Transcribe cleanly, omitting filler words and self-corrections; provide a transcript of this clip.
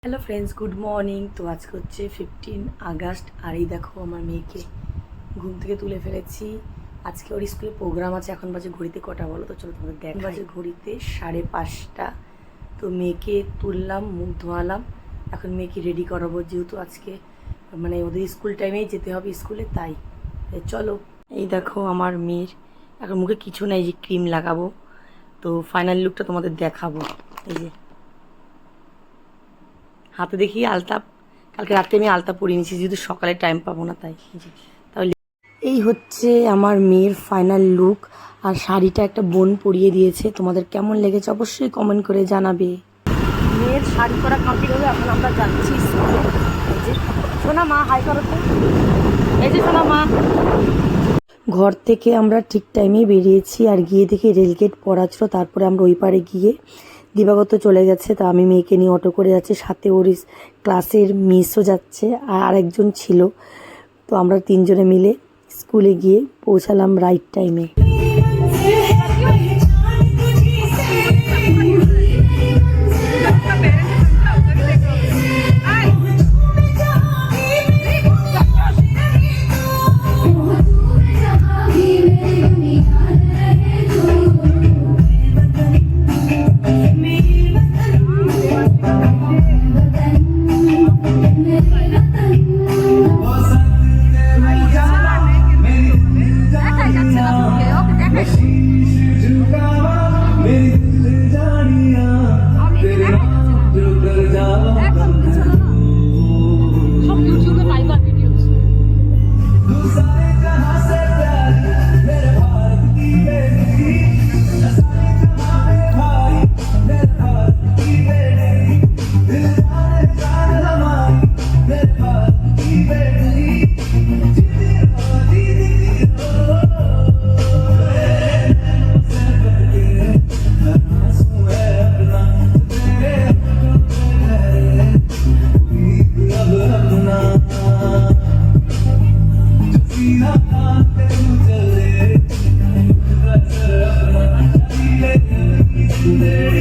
Hello friends, good morning. তো আজকে হচ্ছে 15 আগস্ট। আর এই দেখো আমার মেয়েকে ঘুম থেকে তুলে ফেলেছি। আজকে ওর স্কুলে প্রোগ্রাম আছে। এখন বাজে ঘড়িতে কটা বলো তো? চলো তোমাদের দেখ। বাজে ঘড়িতে 5:30। তো মেয়েকে তুললাম, মুখ ধোয়ালাম। এখন মেয়েকে রেডি করাবো, যেহেতু আজকে মানে ওদের স্কুল টাইমেই যেতে হবে স্কুলে, তাই চলো। এই দেখো আমার মেয়ের এখন মুখে কিছু নাই, যে ক্রিম লাগাবো। তো ফাইনাল লুকটা তোমাদের দেখাবো। এই যে হাতে দেখি আলতা, কালকে রাতে আমি আলতা পরিয়ে নিয়েছি, যেহেতু সকালে টাইম পাবো না, তাই। তাহলে এই হচ্ছে আমার মেয়ের ফাইনাল লুক। আর শাড়িটা একটা বোন পরিয়ে দিয়েছে। তোমাদের কেমন লেগেছে অবশ্যই কমেন্ট করে জানাবে। মেয়ের শাড়ি পরা কমপ্লিট হলে এখন আমরা যাচ্ছি স্কুলে। এই যে সোনা মা হাই করো তো। এই যে সোনা মা। ঘর থেকে আমরা ঠিক টাইমেই বেরিয়েছি, আর গিয়ে দেখি রেলগেট পড়া ছিল। তারপরে আমরা ওই পারে গিয়ে দিবাগত চলে গেছে। তা আমি মেয়েকে নিয়ে অটো করে যাচ্ছি, সাথে ওর ক্লাসের মিসও যাচ্ছে, আর একজন ছিল। তো আমরা তিনজনে মিলে স্কুলে গিয়ে পৌঁছালাম রাইট টাইমে। There